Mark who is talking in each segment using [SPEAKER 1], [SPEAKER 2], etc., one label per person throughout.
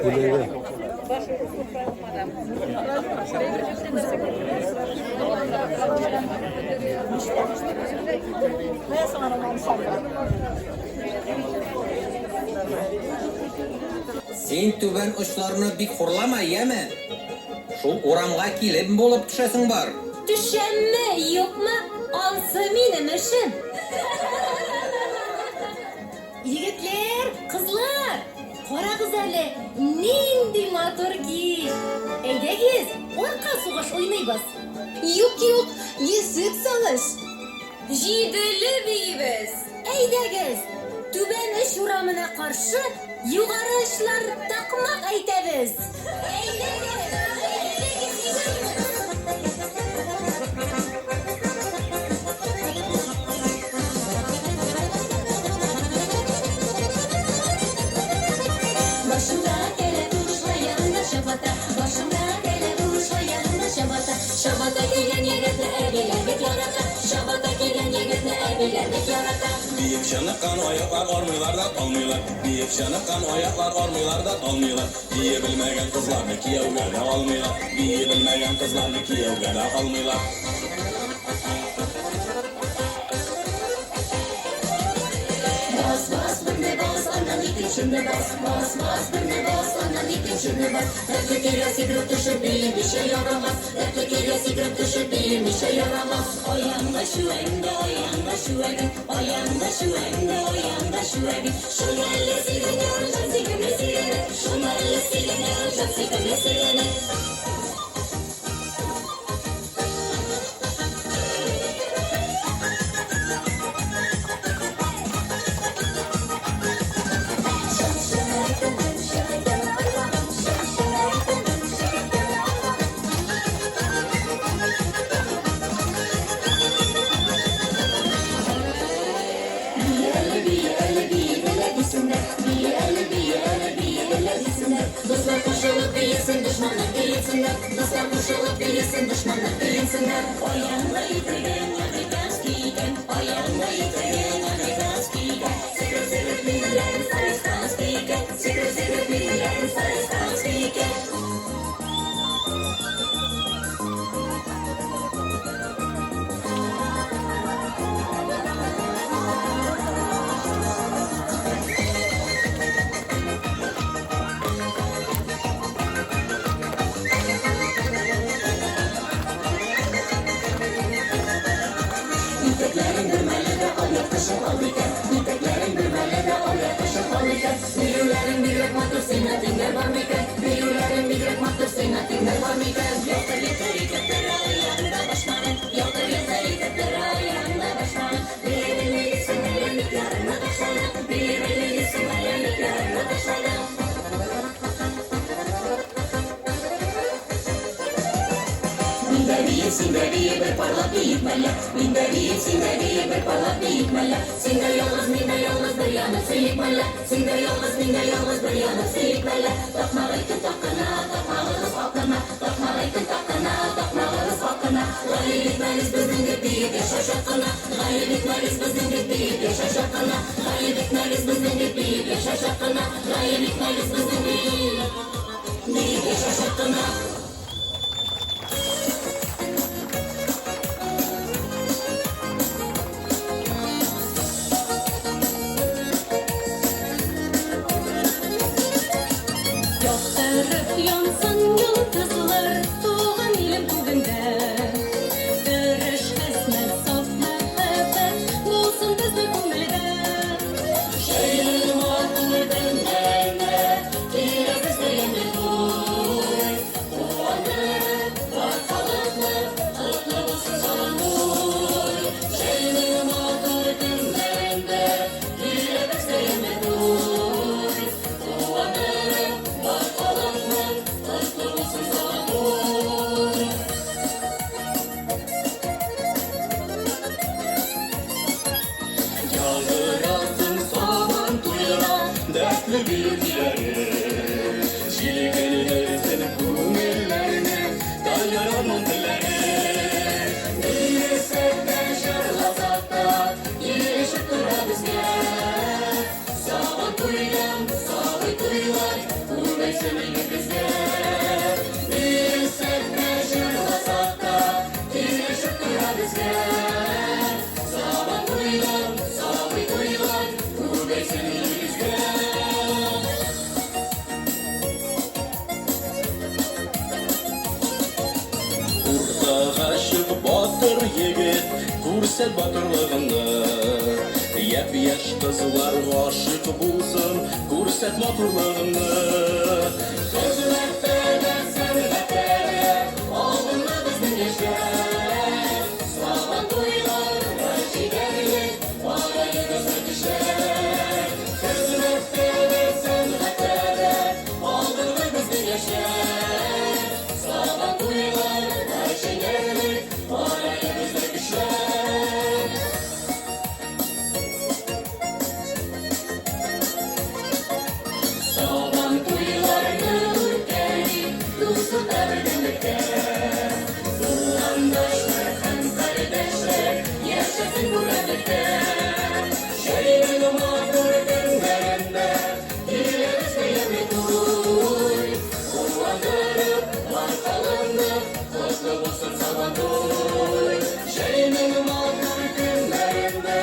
[SPEAKER 1] Güle.
[SPEAKER 2] Sen tüben uçlarını bir kurlama yeme. Şol oramga kilip bolup düşesin bar.
[SPEAKER 3] Düşemme yok mu? Alsa benim işim. Yigitler, kızlar, qora güzeli, nindi motor ki. Eydegiz, orqa soğuş oynaybız. Yok, yüzük salış. Jidili beybiz. Eydegiz, tüben iş uramına karşı yukarı işler takmak aytemiz. Başımda gele duruşma yanında şabata. Başımda gele duruşma yanında şabata. Şabata gelen yegetle evilendik yarata. Şabata gelen yegetle evilendik yarata.
[SPEAKER 4] Deyip şanıkkan ayaklar ormuyorlar da olmuyorlar. Deyip şanıkkan ayaklar ormuyorlar da olmuyorlar. Diyebilmeyen kızlarını kiyevgene almıyorlar. Diyebilmeyen kızlarını kiyevgene almıyorlar.
[SPEAKER 3] Bas bende bas analitik şimdi bas bende bas analitik şimdi bas. Replikiyle sigrip düşüp bir şey yaramaz. Replikiyle sigrip düşüp bir şey yaramaz. O yanda şu ende o yanda şu evi. O yanda şu ende o yanda şu evi. Şu mellesiyle ne olacak sikimlesiyle. Şu mellesiyle ne olacak sikimlesiyle. Dostlar koşulup değilsin düşmanlar değilsinler. Dostlar koşulup değilsin düşmanlar değilsinler. O yanda yitirin Amerikan skiken. O yanda yitirin Amerikan skiken. Secret bilgilerin sarıstan skiken. Secret bilgilerin sarıstan skiken. İpeklerin gümeli de al yaklaşık al iken. İpeklerin gümeli de al yaklaşık al iken. Büyülerin bigrek matur sinatinger var miken. Büyülerin bigrek matur sinatinger var miken. Yoktur yeter iketleri ayağında başmanın. Yoktur yeter iketleri ayağında başmanın. Birbirleri sinirlenliklerine taşlanın. Birbirleri sinirlenliklerine taşlanın. Sinderiye bir parlak bir yıkmaya. Sinderiye bir parlak bir yıkmaya. Sinde yalnız bir yana sıyıkmaya. Sinde yalnız bir yana sıyıkmaya. Takmalıkın takına, takmalıyız halkına. Takmalıkın takına, takmalıyız halkına. Gayet etmeliyiz bizim gibi yaşa şakına. Gayet etmeliyiz bizim gibi yaşa şakına. Gayet etmeliyiz bizim gibi yaşa şakına. Gayet etmeliyiz bizim gibi yaşa şakına. Yansın yıldızlar doğan ilim bugünde. Görüş kısmet saf muhabbet olsun bizde kumlide. Şehrin altından dönme yine bizde yeni duy. Duanı farkalıklı tatlı olsun sana duy. Şehrin altından dönme yine bizde yeni duy. Duanı farkalıklı
[SPEAKER 4] Aşık batır yigit ko'rsat batırlığını Yap-yaş qizlar aşık bulsun ko'rsat motorlığını Xizmatda san'atda oldinma bizning yoshlar Sog'lom to'ylar va jigarlik oilangiz ishlar Xizmatda san'atda oldinma bizning yoshlar Sog'lom to'ylar va jigarlik oilangiz ishlar Sog'lom to'ylarni o'tkazing do'stlar birgalikda Qarindoshlar ham qarindoshlar yashasin go'rlikda Shayning motor kunlarida kelamiz yangi to'y Quvontirib barchalarni qutlu bo'lsin sog'lom to'y Shayning motor kunlarida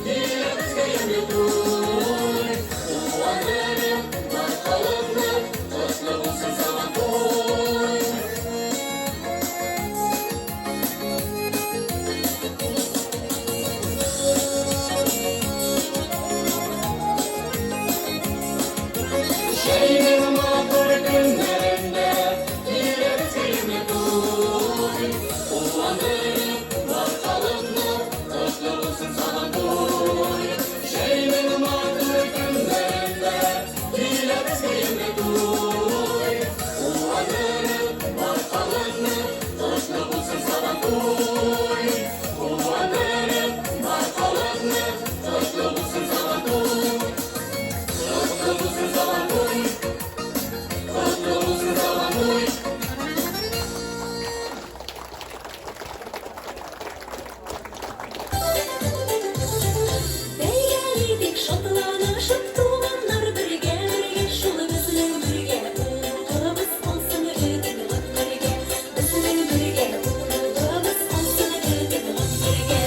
[SPEAKER 4] kelamiz yangi to'y Quvontirib barchalarni qutlu bo'lsin sog'lom to'y Shayning motor kunlarida kelamiz yangi to'y Quvontirib barchalarni qutlu bo'lsin sog'lom to'y Shayning motor kunlarida kelamiz yangi to'y Quvontirib barchalarni qutlu bo'lsin sog'lom to'y Quvontirib barchalarni qutlu bo'lsin sog'lom to'y Qutlu bo'lsin sog'lom to'y Qutlu bo'lsin sog'lom to'y
[SPEAKER 3] Beylik şotlanışıp tuğanlar birge şul bizning birge Qilimiz olsin o'tib birge bizning birge qilimiz olsin o'tib birge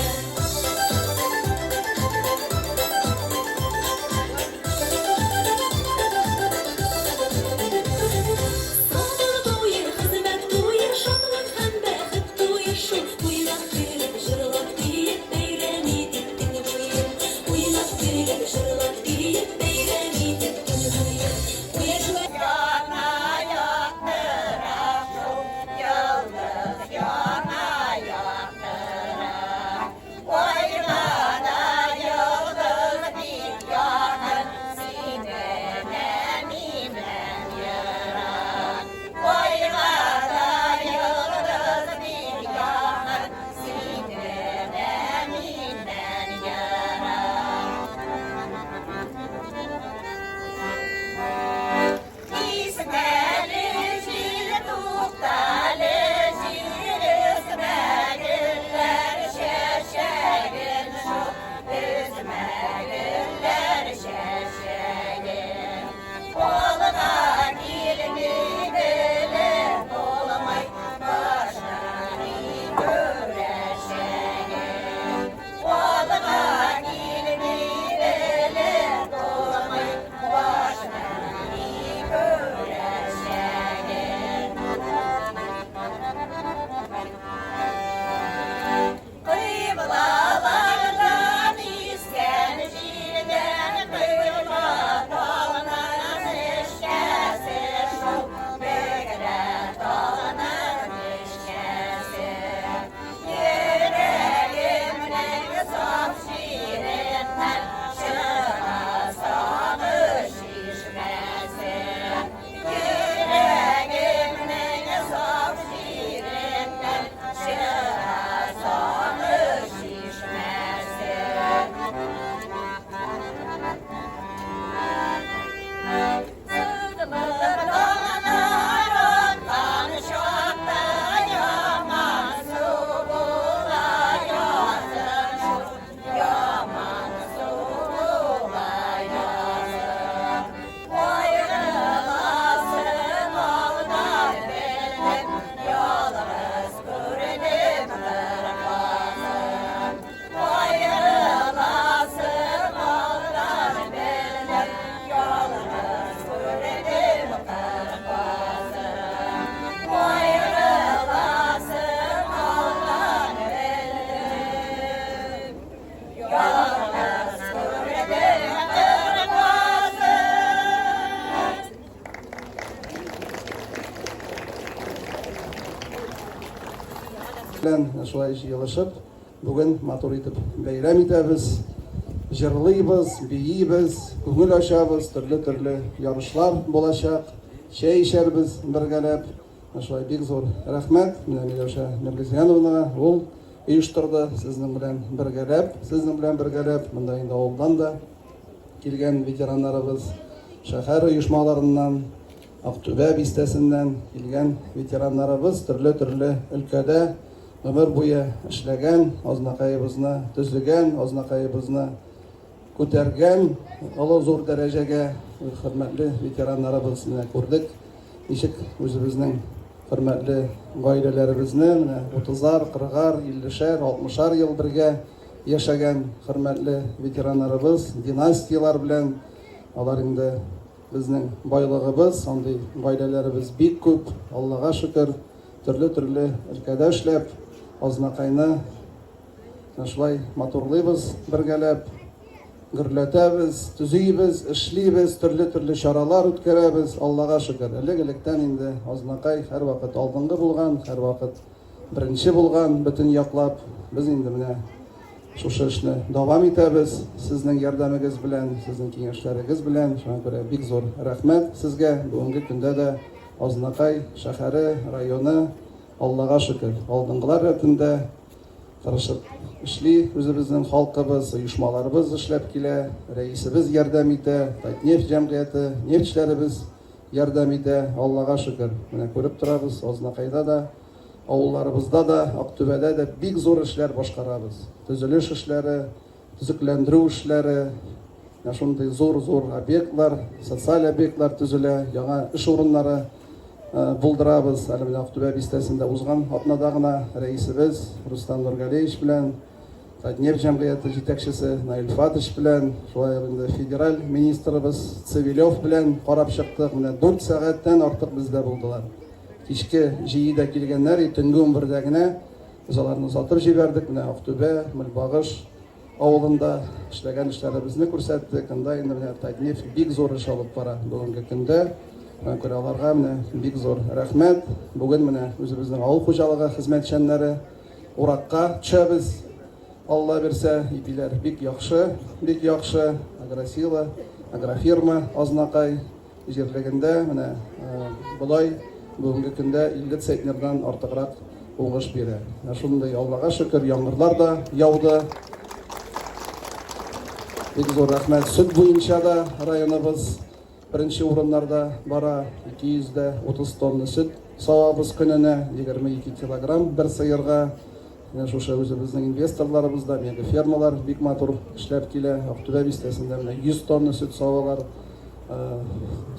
[SPEAKER 3] Sog'lom to'yi xizmat to'yi shodlik ham baxt to'yi shu O'ylab kelib jurlab deyib bayram etdik bo'yin O'ylab kelib jurlab deyib bayram etdik bo'yin
[SPEAKER 5] белән шулай җыелышып, бүген матур итеп бәйрәм итәбез. Җырлыйбыз, биебез, күңел ачабыз, төрле ярышлар булачак, чәй эчәрбез бергәләп. Шулай бик зур рәхмәт Миләүшә Нурлезяновага, ул оештырды сезнең белән бергәләп, монда инде авылдан да килгән ветераннарыбыз, шәһәр оешмаларыннан, Ақтүбә бистәсеннән килгән ветераннарыбыз төрле өлкәдә гомер буе эшләгән, азнакайыбызны төзегән, азнакайыбызны күтәргән, олы зур дәрәҗәгә хөрмәтле ветераннарыбызны күрдек. Ничек үзебезнең хөрмәтле гаиләләребезне 30-ар, 40-ар, 50-шәр, 60-ар ел бергә яшәгән хөрмәтле ветераннарыбыз, династиялар белән, алар инде безнең байлыгыбыз, андый гаиләләребез бик күп, Аллага шөкер, төрле өлкәдә эшләп, азнакайны шулай матурлыйбыз бергәләп, гөрләтәбез, төзибез, эшлибез, төрле чаралар үткәрәбез, Аллага шөкер. Элек-электән инде азнакай һәрвакыт алдынгы булган, һәрвакыт беренче булган, бөтен яклап. Без инде менә шушы эшне дәвам итәбез, сезнең ярдәмегез белән, сезнең киңәшләрегез белән. Шуңа күрә бик зур рәхмәт сезгә. Бүгенге көндә дә Азнакай шәһәре, районы, Аллага шөкер, алдынгылар рәтендә тырышып эшли, үзебезнең халкыбыз, оешмаларыбыз эшләп килә, рәисебез ярдәм итә, Татнефть җәмгыяте, нефтьчеләребез ярдәм итә, Аллага шөкер. Менә күреп торабыз, Азнакайда да, авылларыбызда да, Актүбәдә дә бик зур эшләр башкарабыз. Төзелеш эшләре, төзекләндерү эшләре, шундый зур объектлар, социаль объектлар төзелә, яңа эш урыннары булдырабыз. Әле менә Актүбә бистәсендә узган атнада гына рәисебез Рустам Нургалиевич белән, Татнефть җәмгыяте җитәкчесе Наил Фатыч белән, шулай инде федераль министрыбыз Цивилев белән карап чыктык. Менә 4 сәгатьтән артык бездә булдылар. Кичке җыйда килгәннәр, төнге 11дә генә без аларны озатып җибәрдек. Менә Актүбә, Мөлбагыш авылында эшләгән эшләребезне күрсәттек. Анда инде менә Татнефть бик зур эш алып бара бүгенге көндә. Мен күрә аларга менә бик зур рәхмәт. Бүген менә үзебезнең авыл хуҗалыгы хезмәтчәннәре уракка төшәбез. Алла бирсә, ипиләр бик яхшы, агросила, агрофирма Азнакай җирлегендә менә болай бүгенге көндә 50 центнердан артыграк уңыш бирә. Шундый Аллага шөкер, яңгырлар да яуды. Бик зур рәхмәт. Сөт буенча да районыбыз беренче урыннарда бара. 230 тонна сөт савабыз көненә, 22 килограмм бер сыерга. Шушы үзебезнең инвесторларыбыз да, мега фермалар бик матур эшләп килә. Актүбә бистәсендә 100 тонна сөт савалар.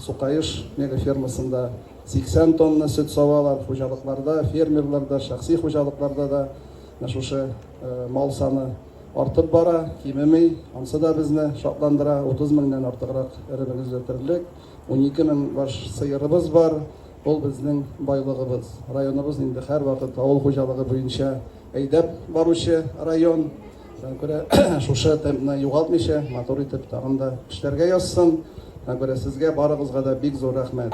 [SPEAKER 5] Сукаеш мега фермасында 80 тонна сөт савалар. Хуҗалыкларда, фермерларда, шәхси хуҗалыкларда да шушы мал саны артып бара, кимеми, ансы да безне шатландыра. 30 меңнән артыграк эребез үтерлек, 12 мең баш сыерыбыз бар. Ул безнең байлыгыбыз. Районыбыз инде һәрвакыт авыл хуҗалыгы буенча әйдәп баручы район. Күрә шушы темпны югалтмыйча, матур итеп тагын да эшләргә язсын. Күрә сезгә барыгызга да бик зур рәхмәт.